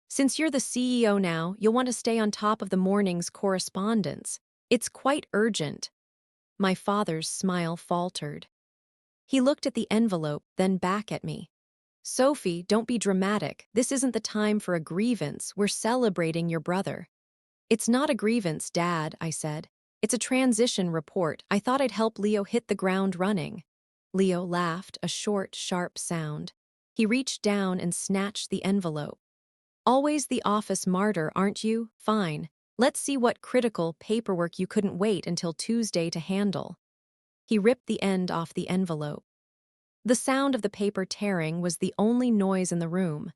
Since you're the CEO now, you'll want to stay on top of the morning's correspondence. It's quite urgent. My father's smile faltered. He looked at the envelope, then back at me. Sophie, don't be dramatic. This isn't the time for a grievance. We're celebrating your brother. It's not a grievance, Dad, I said. It's a transition report. I thought I'd help Leo hit the ground running. Leo laughed, a short, sharp sound. He reached down and snatched the envelope. Always the office martyr, aren't you? Fine. Let's see what critical paperwork you couldn't wait until Tuesday to handle. He ripped the end off the envelope. The sound of the paper tearing was the only noise in the room.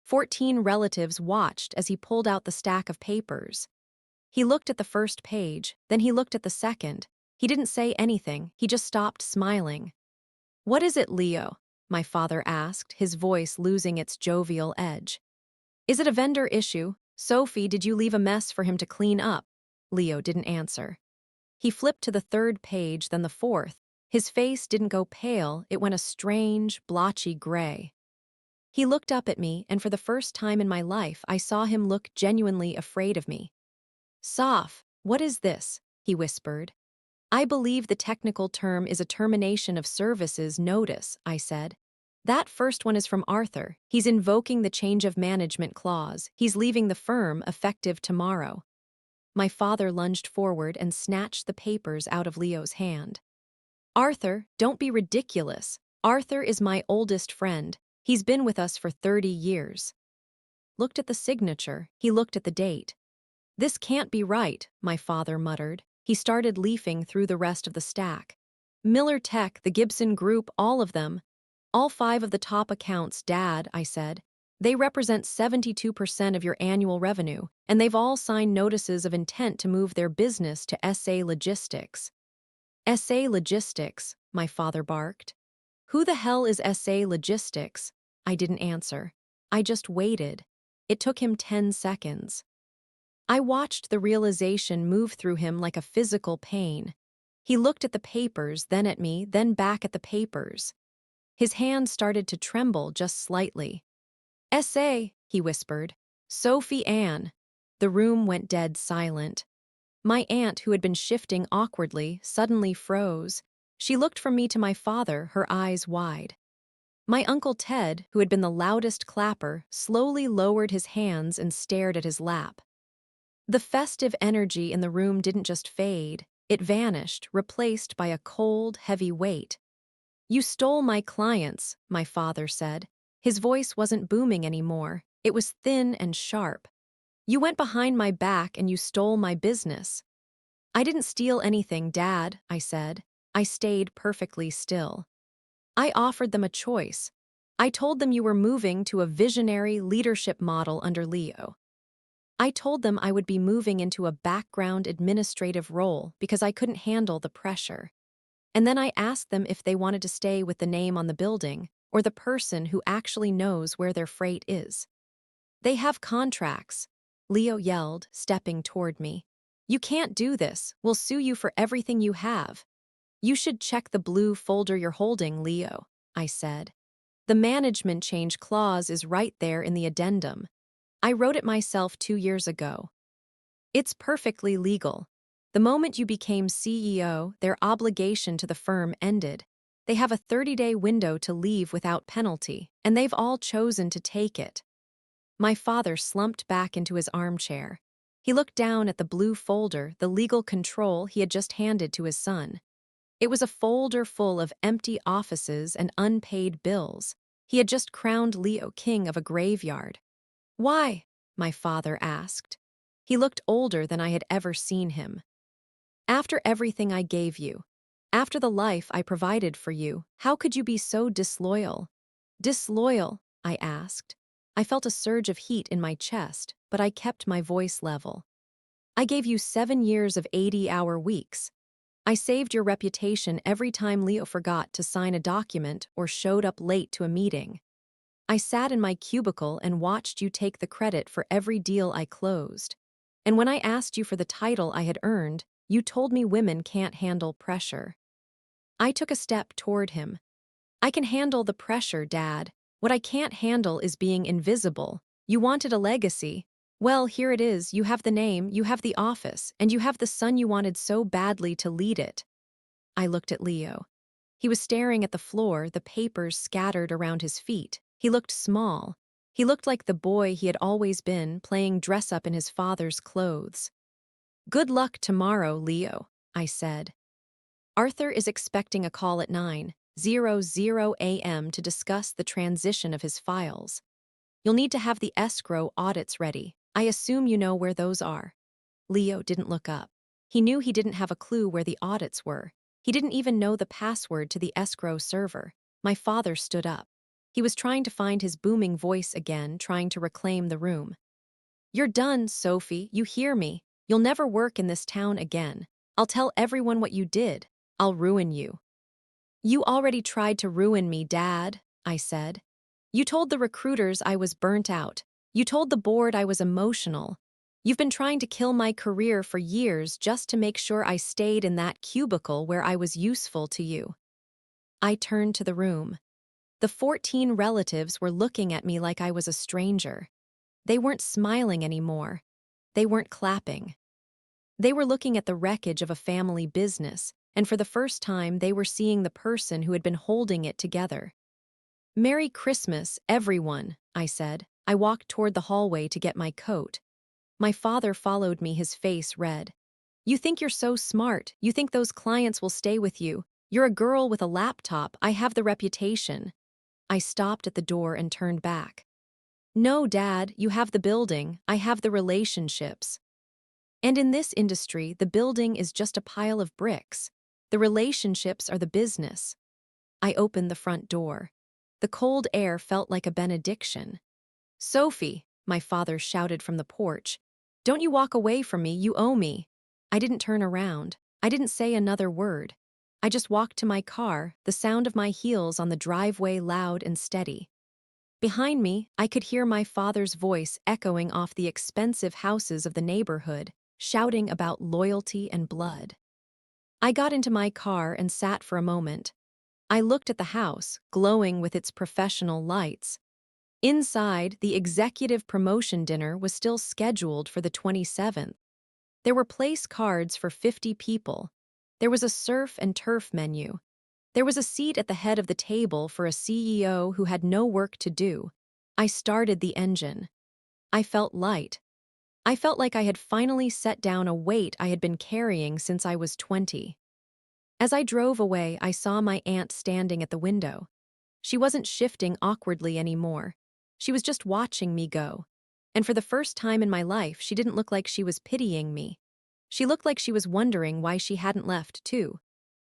14 relatives watched as he pulled out the stack of papers. He looked at the first page, then he looked at the second. He didn't say anything, he just stopped smiling. What is it, Leo? My father asked, his voice losing its jovial edge. Is it a vendor issue? Sophie, did you leave a mess for him to clean up? Leo didn't answer. He flipped to the third page, then the fourth. His face didn't go pale, it went a strange, blotchy gray. He looked up at me, and for the first time in my life, I saw him look genuinely afraid of me. Soph, what is this? He whispered. I believe the technical term is a termination of services notice, I said. That first one is from Arthur. He's invoking the change of management clause. He's leaving the firm effective tomorrow. My father lunged forward and snatched the papers out of Leo's hand. Arthur, don't be ridiculous. Arthur is my oldest friend. He's been with us for 30 years. Looked at the signature. He looked at the date. This can't be right, my father muttered. He started leafing through the rest of the stack. Miller Tech, the Gibson Group, all of them. All 5 of the top accounts, Dad, I said. They represent 72% of your annual revenue, and they've all signed notices of intent to move their business to SA Logistics. SA Logistics, my father barked. Who the hell is SA Logistics? I didn't answer. I just waited. It took him 10 seconds. I watched the realization move through him like a physical pain. He looked at the papers, then at me, then back at the papers. His hand started to tremble just slightly. "Essay," he whispered. "Sophie Ann." The room went dead silent. My aunt, who had been shifting awkwardly, suddenly froze. She looked from me to my father, her eyes wide. My Uncle Ted, who had been the loudest clapper, slowly lowered his hands and stared at his lap. The festive energy in the room didn't just fade, it vanished, replaced by a cold, heavy weight. "You stole my clients," my father said. His voice wasn't booming anymore, it was thin and sharp. "You went behind my back and you stole my business." "I didn't steal anything, Dad," I said. I stayed perfectly still. "I offered them a choice. I told them you were moving to a visionary leadership model under Leo. I told them I would be moving into a background administrative role because I couldn't handle the pressure. And then I asked them if they wanted to stay with the name on the building or the person who actually knows where their freight is. They have contracts," Leo yelled, stepping toward me. "You can't do this. We'll sue you for everything you have." "You should check the blue folder you're holding, Leo," I said. "The management change clause is right there in the addendum. I wrote it myself 2 years ago. It's perfectly legal. The moment you became CEO, their obligation to the firm ended. They have a 30-day window to leave without penalty, and they've all chosen to take it." My father slumped back into his armchair. He looked down at the blue folder, the legal control he had just handed to his son. It was a folder full of empty offices and unpaid bills. He had just crowned Leo king of a graveyard. "Why?" my father asked. He looked older than I had ever seen him. "After everything I gave you, after the life I provided for you, how could you be so disloyal?" "Disloyal?" I asked. I felt a surge of heat in my chest, but I kept my voice level. "I gave you 7 years of 80-hour weeks. I saved your reputation every time Leo forgot to sign a document or showed up late to a meeting. I sat in my cubicle and watched you take the credit for every deal I closed. And when I asked you for the title I had earned, you told me women can't handle pressure." I took a step toward him. "I can handle the pressure, Dad. What I can't handle is being invisible. You wanted a legacy. Well, here it is. You have the name, you have the office, and you have the son you wanted so badly to lead it." I looked at Leo. He was staring at the floor, the papers scattered around his feet. He looked small. He looked like the boy he had always been, playing dress-up in his father's clothes. "Good luck tomorrow, Leo," I said. "Arthur is expecting a call at 9:00 a.m. to discuss the transition of his files. You'll need to have the escrow audits ready. I assume you know where those are." Leo didn't look up. He knew he didn't have a clue where the audits were. He didn't even know the password to the escrow server. My father stood up. He was trying to find his booming voice again, trying to reclaim the room. "You're done, Sophie. You hear me? You'll never work in this town again. I'll tell everyone what you did. I'll ruin you." "You already tried to ruin me, Dad," I said. "You told the recruiters I was burnt out. You told the board I was emotional. You've been trying to kill my career for years just to make sure I stayed in that cubicle where I was useful to you." I turned to the room. The 14 relatives were looking at me like I was a stranger. They weren't smiling anymore. They weren't clapping. They were looking at the wreckage of a family business, and for the first time they were seeing the person who had been holding it together. "Merry Christmas, everyone," I said. I walked toward the hallway to get my coat. My father followed me, his face red. "You think you're so smart. You think those clients will stay with you. You're a girl with a laptop. I have the reputation." I stopped at the door and turned back. "No, Dad, you have the building. I have the relationships. And in this industry, the building is just a pile of bricks. The relationships are the business." I opened the front door. The cold air felt like a benediction. "Sophie," my father shouted from the porch, "don't you walk away from me, you owe me." I didn't turn around. I didn't say another word. I just walked to my car, the sound of my heels on the driveway loud and steady. Behind me, I could hear my father's voice echoing off the expensive houses of the neighborhood, shouting about loyalty and blood. I got into my car and sat for a moment. I looked at the house, glowing with its professional lights. Inside, the executive promotion dinner was still scheduled for the 27th. There were place cards for 50 people. There was a surf and turf menu. There was a seat at the head of the table for a CEO who had no work to do. I started the engine. I felt light. I felt like I had finally set down a weight I had been carrying since I was 20. As I drove away, I saw my aunt standing at the window. She wasn't shifting awkwardly anymore. She was just watching me go. And for the first time in my life, she didn't look like she was pitying me. She looked like she was wondering why she hadn't left, too.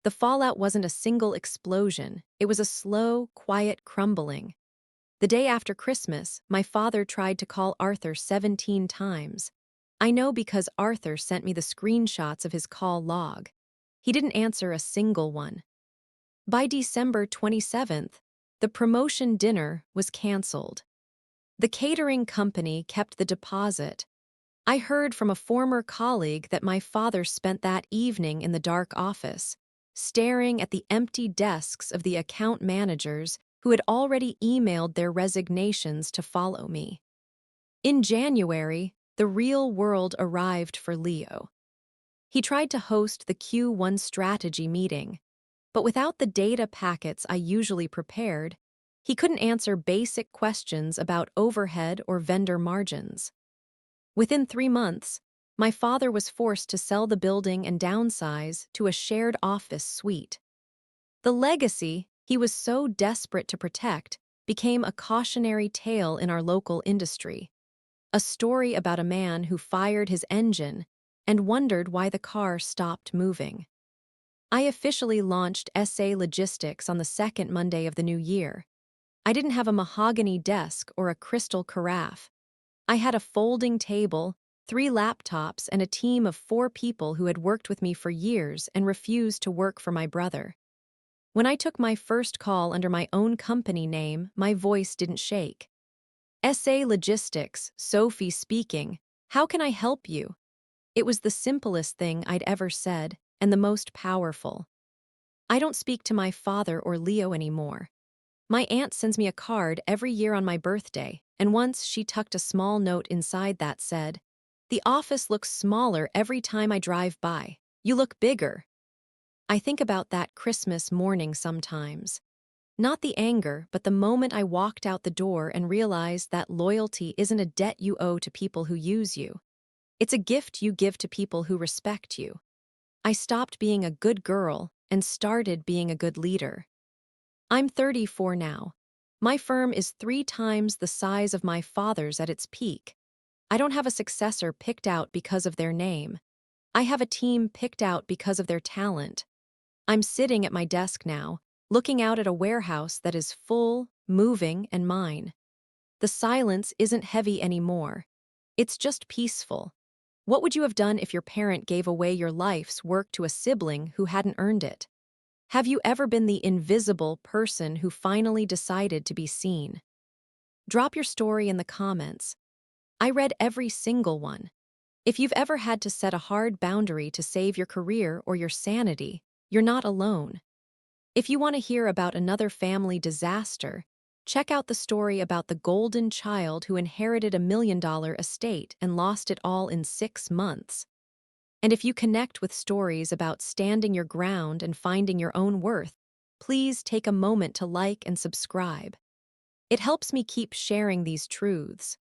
The fallout wasn't a single explosion. It was a slow, quiet crumbling. The day after Christmas, my father tried to call Arthur 17 times. I know because Arthur sent me the screenshots of his call log. He didn't answer a single one. By December 27th, the promotion dinner was canceled. The catering company kept the deposit. I heard from a former colleague that my father spent that evening in the dark office, staring at the empty desks of the account managers who had already emailed their resignations to follow me. In January, the real world arrived for Leo. He tried to host the Q1 strategy meeting, but without the data packets I usually prepared, he couldn't answer basic questions about overhead or vendor margins. Within 3 months, my father was forced to sell the building and downsize to a shared office suite. The legacy he was so desperate to protect became a cautionary tale in our local industry, a story about a man who fired his engine and wondered why the car stopped moving. I officially launched SA Logistics on the second Monday of the new year. I didn't have a mahogany desk or a crystal carafe. I had a folding table, 3 laptops, and a team of 4 people who had worked with me for years and refused to work for my brother. When I took my first call under my own company name, my voice didn't shake. SA Logistics, Sophie speaking. How can I help you? It was the simplest thing I'd ever said, and the most powerful. I don't speak to my father or Leo anymore. My aunt sends me a card every year on my birthday, and once she tucked a small note inside that said, "The office looks smaller every time I drive by. You look bigger." I think about that Christmas morning sometimes. Not the anger, but the moment I walked out the door and realized that loyalty isn't a debt you owe to people who use you. It's a gift you give to people who respect you. I stopped being a good girl and started being a good leader. I'm 34 now. My firm is 3 times the size of my father's at its peak. I don't have a successor picked out because of their name. I have a team picked out because of their talent. I'm sitting at my desk now, looking out at a warehouse that is full, moving, and mine. The silence isn't heavy anymore. It's just peaceful. What would you have done if your parent gave away your life's work to a sibling who hadn't earned it? Have you ever been the invisible person who finally decided to be seen? Drop your story in the comments. I read every single one. If you've ever had to set a hard boundary to save your career or your sanity, you're not alone. If you want to hear about another family disaster, check out the story about the golden child who inherited $1 million estate and lost it all in 6 months. And if you connect with stories about standing your ground and finding your own worth, please take a moment to like and subscribe. It helps me keep sharing these truths.